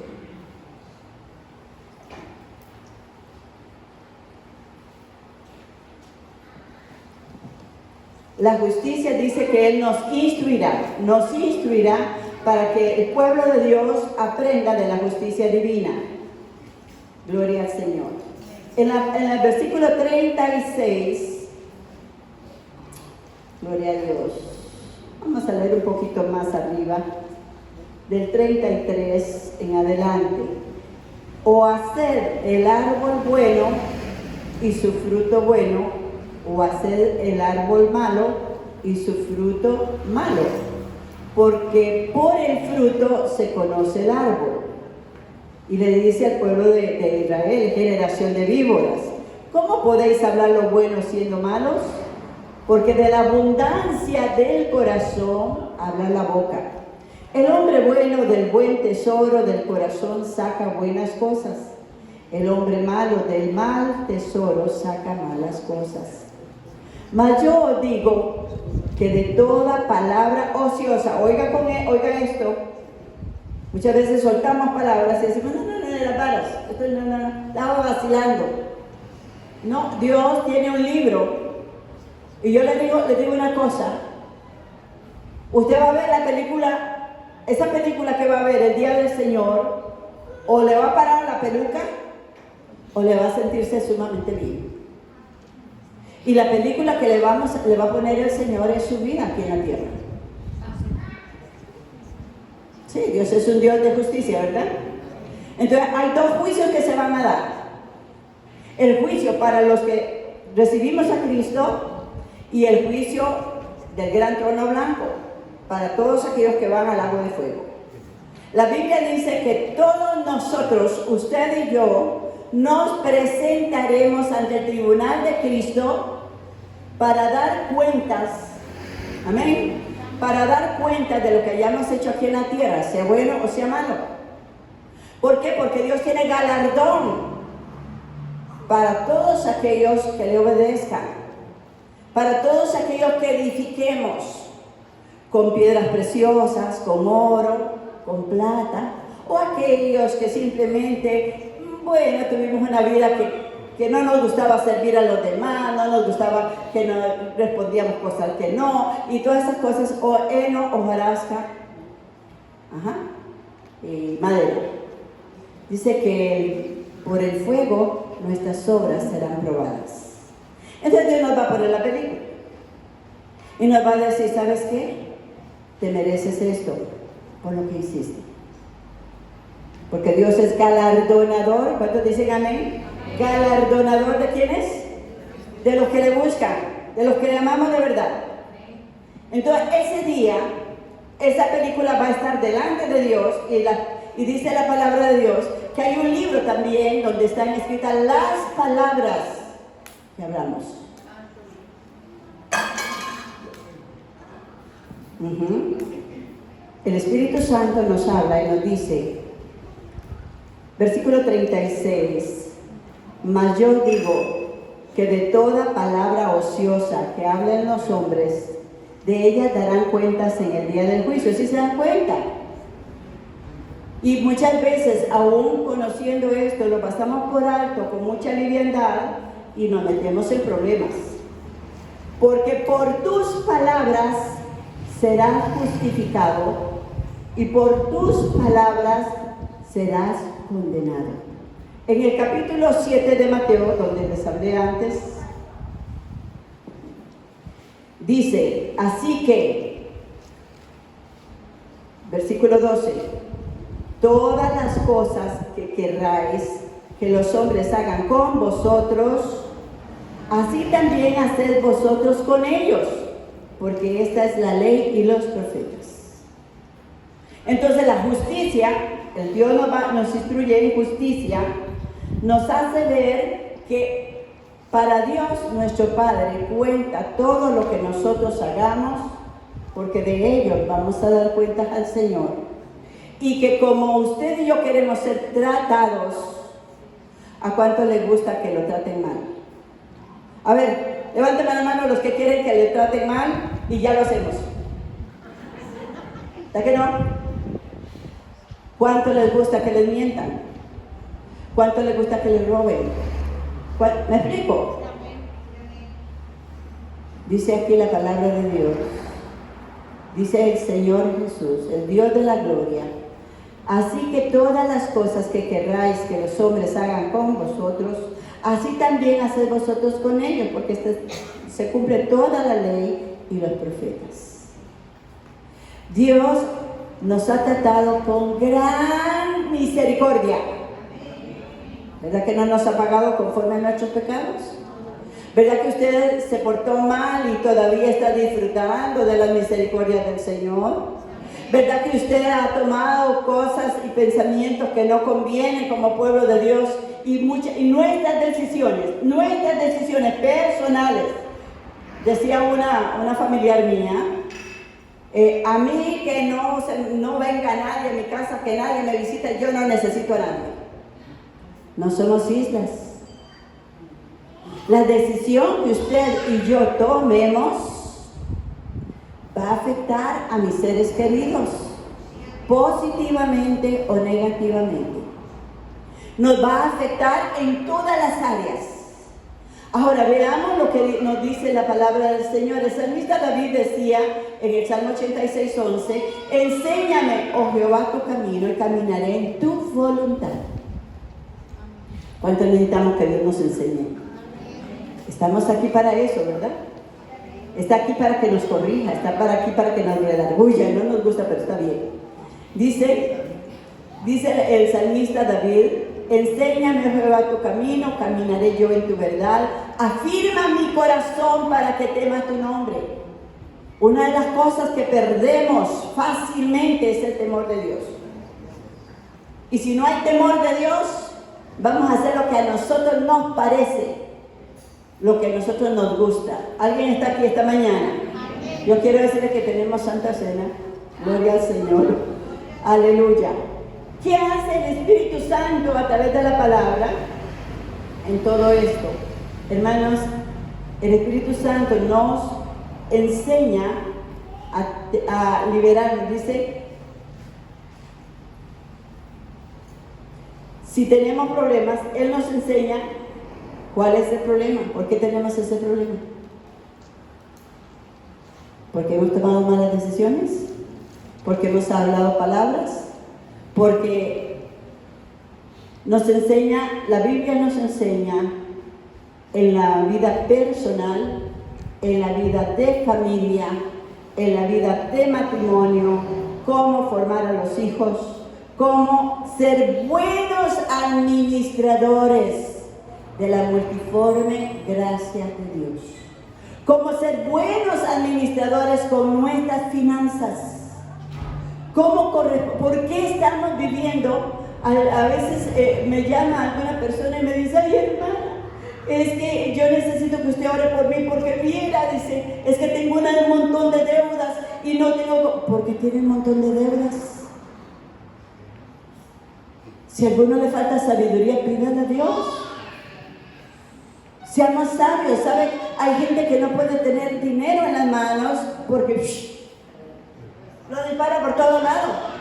La justicia dice que Él nos instruirá para que el pueblo de Dios aprenda de la justicia divina. Gloria al Señor. En el versículo 36, gloria a Dios. Vamos a leer un poquito más arriba, del 33 en adelante. O hacer el árbol bueno y su fruto bueno, o hacer el árbol malo y su fruto malo, porque por el fruto se conoce el árbol. Y le dice al pueblo de Israel, generación de víboras, ¿cómo podéis hablar lo bueno siendo malos? Porque de la abundancia del corazón habla la boca. El hombre bueno del buen tesoro del corazón saca buenas cosas. El hombre malo del mal tesoro saca malas cosas. Mas yo os digo que de toda palabra ociosa, oiga esto, muchas veces soltamos palabras y decimos, no, las varas, esto no, estaba vacilando. No, Dios tiene un libro, y yo le digo una cosa, usted va a ver la película, esa película que va a ver el día del Señor, o le va a parar la peluca, o le va a sentirse sumamente bien. Y la película que le va a poner el Señor es su vida aquí en la tierra. Sí, Dios es un Dios de justicia, ¿verdad? Entonces hay dos juicios que se van a dar. El juicio para los que recibimos a Cristo y el juicio del gran trono blanco para todos aquellos que van al lago de fuego. La Biblia dice que todos nosotros, usted y yo, nos presentaremos ante el tribunal de Cristo para dar cuentas, amén, para dar cuentas de lo que hayamos hecho aquí en la tierra, sea bueno o sea malo. ¿Por qué? Porque Dios tiene galardón para todos aquellos que le obedezcan, para todos aquellos que edifiquemos con piedras preciosas, con oro, con plata, o aquellos que simplemente, bueno, tuvimos una vida que no nos gustaba servir a los demás, no nos gustaba que no respondíamos cosas que no, y todas esas cosas, o heno, hojarasca, madera. Dice que por el fuego nuestras obras serán probadas. Entonces Dios nos va a poner la película y nos va a decir, ¿sabes qué? Te mereces esto por lo que hiciste. Porque Dios es galardonador. ¿Cuántos dicen amén? ¿Galardonador de quiénes? De los que le buscan, de los que le amamos de verdad. Entonces ese día, esa película va a estar delante de Dios y dice la palabra de Dios que hay un libro también donde están escritas las palabras que hablamos. El Espíritu Santo nos habla y nos dice, versículo 36, mas yo digo que de toda palabra ociosa que hablen los hombres, de ellas darán cuentas en el día del juicio. ¿Sí se dan cuenta? Y muchas veces, aún conociendo esto, lo pasamos por alto con mucha liviandad y nos metemos en problemas. Porque por tus palabras serás justificado y por tus palabras serás condenado. En el capítulo 7 de Mateo, donde les hablé antes, dice, así que, versículo 12, todas las cosas que querráis que los hombres hagan con vosotros, así también haced vosotros con ellos, porque esta es la ley y los profetas. Entonces la justicia, el Dios nos instruye en justicia, nos hace ver que Para Dios, nuestro Padre, cuenta todo lo que nosotros hagamos, porque de ello vamos a dar cuentas al Señor. Y que como usted y yo queremos ser tratados, ¿a cuánto les gusta que lo traten mal? A ver, levántame la mano los que quieren que le traten mal y ya lo hacemos. ¿Está que no? ¿Cuánto les gusta que les mientan? ¿Cuánto les gusta que les roben? ¿Me explico? Dice aquí la palabra de Dios. Dice el Señor Jesús, el Dios de la gloria. Así que todas las cosas que querráis que los hombres hagan con vosotros, así también haced vosotros con ellos, porque se cumple toda la ley y los profetas. Dios nos ha tratado con gran misericordia. ¿Verdad que no nos ha pagado conforme a nuestros pecados? ¿Verdad que usted se portó mal y todavía está disfrutando de la misericordia del Señor? ¿Verdad que usted ha tomado cosas y pensamientos que no convienen como pueblo de Dios? Y nuestras decisiones personales, decía una familiar mía, a mí que no venga nadie a mi casa, que nadie me visite, yo no necesito a nadie. No somos islas. La decisión que usted y yo tomemos va a afectar a mis seres queridos, positivamente o negativamente. Nos va a afectar en todas las áreas. Ahora veamos lo que nos dice la palabra del Señor. El salmista David decía en el Salmo 86:11: enséñame, oh Jehová, tu camino y caminaré en tu voluntad. ¿Cuánto necesitamos que Dios nos enseñe? Estamos aquí para eso, ¿verdad? Está aquí para que nos corrija, está aquí para que nos redarguya. No nos gusta, pero está bien. Dice el salmista David: enséñame, Jehová, tu camino, caminaré yo en tu verdad. Afirma mi corazón para que tema tu nombre. Una de las cosas que perdemos fácilmente es el temor de Dios. Y si no hay temor de Dios, vamos a hacer lo que a nosotros nos parece, lo que a nosotros nos gusta. ¿Alguien está aquí esta mañana? Yo quiero decirles que tenemos Santa Cena. Gloria al Señor. Aleluya. ¿Qué hace el Espíritu Santo a través de la palabra en todo esto? Hermanos, el Espíritu Santo nos enseña a liberarnos. Dice, si tenemos problemas, Él nos enseña cuál es el problema. ¿Por qué tenemos ese problema? ¿Porque hemos tomado malas decisiones? ¿Porque hemos hablado palabras? Porque nos enseña, la Biblia nos enseña en la vida personal, en la vida de familia, en la vida de matrimonio, cómo formar a los hijos, cómo ser buenos administradores de la multiforme gracia de Dios, cómo ser buenos administradores con nuestras finanzas. ¿Por qué estamos viviendo? A veces me llama alguna persona y me dice: ay, hermana, es que yo necesito que usted ore por mí, porque viera, dice, es que tengo un montón de deudas y no tengo... ¿Por qué tiene un montón de deudas? Si a alguno le falta sabiduría, pídale a Dios. Seamos sabios, ¿sabe? Hay gente que no puede tener dinero en las manos porque... lo dispara por todo lado.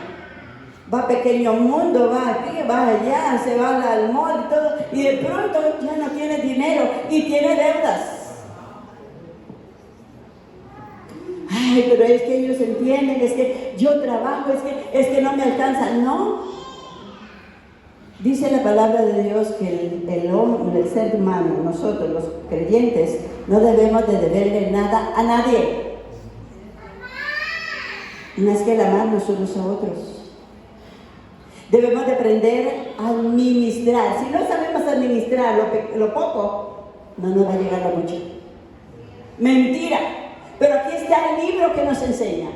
Va a Pequeño Mundo, va aquí, va allá, se va al mall y todo, y de pronto ya no tiene dinero y tiene deudas. Ay, pero es que ellos entienden, es que yo trabajo, es que no me alcanza. No. Dice la palabra de Dios que el hombre, el ser humano, nosotros los creyentes, no debemos de deberle nada a nadie. Más que el amarnos unos a otros. Debemos de aprender a administrar. Si no sabemos administrar lo poco, no nos va a llegar lo mucho. Mentira. Pero aquí está el libro que nos enseña.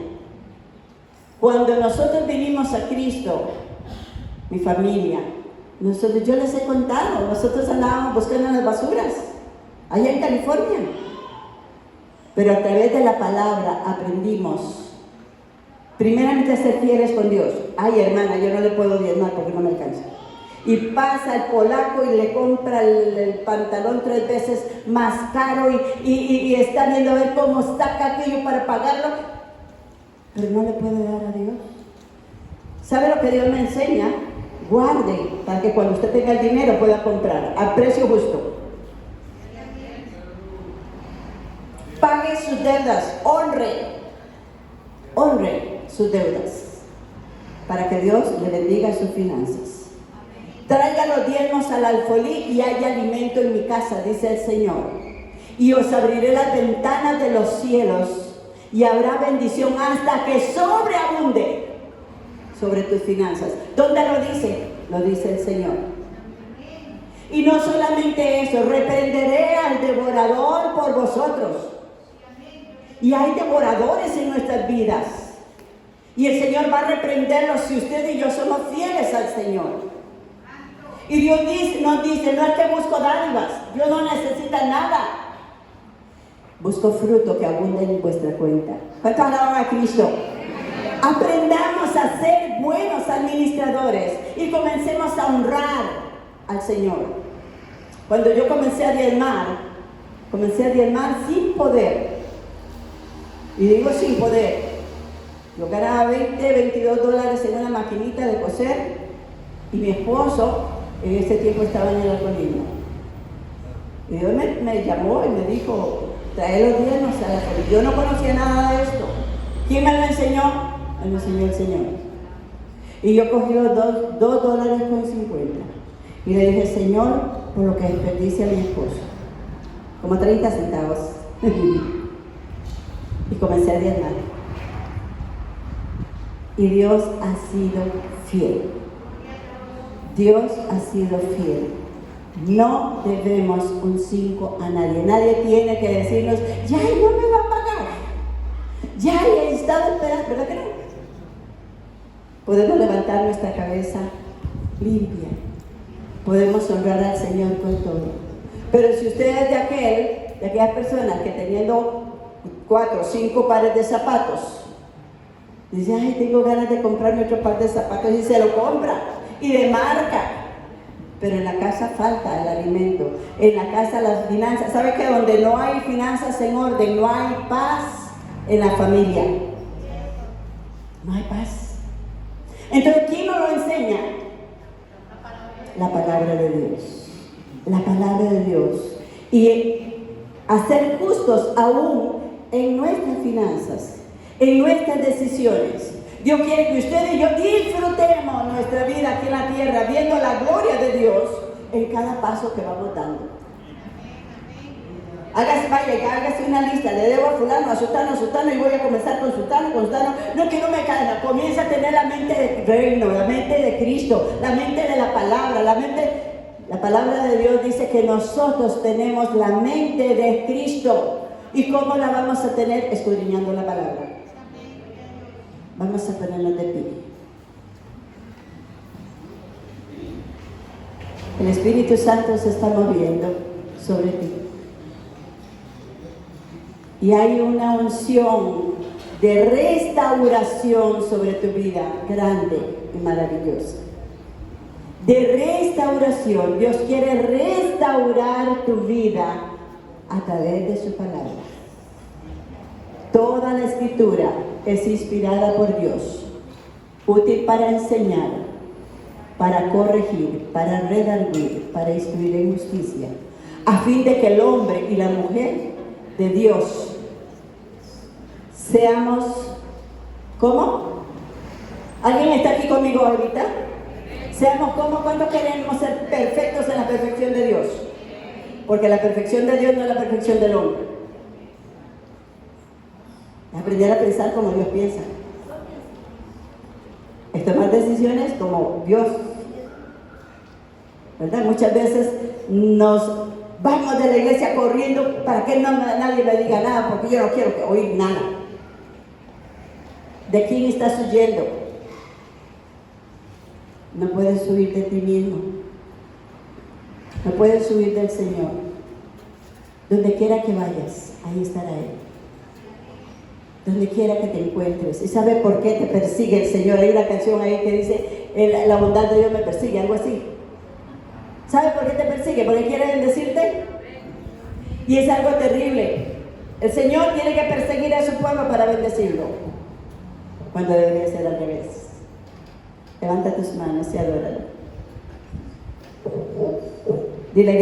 Cuando nosotros vinimos a Cristo, mi familia, yo les he contado, nosotros andábamos buscando en las basuras. allá en California. Pero a través de la palabra aprendimos, primeramente, a ser fieles con Dios. Ay, hermana, yo no le puedo diezmar porque no me alcanza. Y pasa el polaco y le compra el pantalón 3 veces más caro y está viendo a ver cómo saca aquello para pagarlo, pero no le puede dar a Dios. ¿Sabe lo que Dios me enseña? Guarde para que cuando usted tenga el dinero pueda comprar a precio justo. Pague sus deudas, honre sus deudas, para que Dios le bendiga sus finanzas. Traiga los diezmos al alfolí y haya alimento en mi casa, dice el Señor. Y os abriré las ventanas de los cielos y habrá bendición hasta que sobreabunde sobre tus finanzas. ¿Dónde lo dice? Lo dice el Señor. Y no solamente eso, reprenderé al devorador por vosotros. Y hay devoradores en nuestras vidas. Y el Señor va a reprenderlos si usted y yo somos fieles al Señor. Y Dios nos dice, no es que busco dádivas, Dios no necesita nada. Busco fruto que abunde en vuestra cuenta. ¿Cuántos alaban a Cristo? Aprendamos a ser buenos administradores y comencemos a honrar al Señor. Cuando yo comencé a diezmar sin poder. Y digo sin poder. Yo ganaba $22 en una maquinita de coser y mi esposo en ese tiempo estaba en el alcoholismo. Y Dios me llamó y me dijo, trae los diezmos a la familia. Yo no conocía nada de esto. ¿Quién me lo enseñó? Me lo enseñó el Señor. Y yo cogí los $2.50 y le dije, Señor, por lo que desperdicia mi esposo, como 30 centavos. Y comencé a diezmar. Y Dios ha sido fiel. Dios ha sido fiel. No debemos un 5 a nadie. Nadie tiene que decirnos, ya no me va a pagar. Ya he estado esperando, ¿verdad que no? Podemos levantar nuestra cabeza limpia. Podemos honrar al Señor con todo. Pero si usted es de aquellas personas que teniendo 4 o 5 pares de zapatos, dice, ay, tengo ganas de comprarme otro par de zapatos, y se lo compra, y de marca. Pero en la casa falta el alimento, en la casa las finanzas. ¿Sabe que donde no hay finanzas en orden, no hay paz en la familia? No hay paz. Entonces, ¿quién nos lo enseña? La palabra de Dios. La palabra de Dios. Y a ser justos aún en nuestras finanzas, en nuestras decisiones. Dios quiere que usted y yo disfrutemos nuestra vida aquí en la tierra, viendo la gloria de Dios en cada paso que vamos dando. Hágase una lista, le debo a fulano, a sultano, y voy a comenzar con sultano. No, que no me caiga. Comienza a tener la mente del reino, la mente de Cristo, la mente de la palabra, la palabra de Dios dice que nosotros tenemos la mente de Cristo. ¿Y cómo la vamos a tener? Escudriñando la palabra. Vamos a ponernos de pie. El Espíritu Santo se está moviendo sobre ti. Y hay una unción de restauración sobre tu vida, grande y maravillosa. De restauración. Dios quiere restaurar tu vida a través de su palabra. Toda la Escritura es inspirada por Dios, útil para enseñar, para corregir, para redarguir, para instruir en justicia, a fin de que el hombre y la mujer de Dios seamos, ¿cómo? ¿Alguien está aquí conmigo ahorita? Seamos como, ¿cuánto queremos ser perfectos en la perfección de Dios? Porque la perfección de Dios no es la perfección del hombre. Aprender a pensar como Dios piensa. Es tomar decisiones como Dios. ¿Verdad? Muchas veces nos vamos de la iglesia corriendo para que nadie me diga nada, porque yo no quiero oír nada. ¿De quién estás huyendo? No puedes huir de ti mismo. No puedes huir del Señor. Donde quiera que vayas, ahí estará Él. Donde quiera que te encuentres. ¿Y sabe por qué te persigue el Señor? Hay una canción ahí que dice, la bondad de Dios me persigue, algo así. ¿Sabe por qué te persigue? Porque quiere bendecirte. Y es algo terrible. El Señor tiene que perseguir a su pueblo para bendecirlo, cuando debería ser al revés. Levanta tus manos y adóralo. Dile gracias.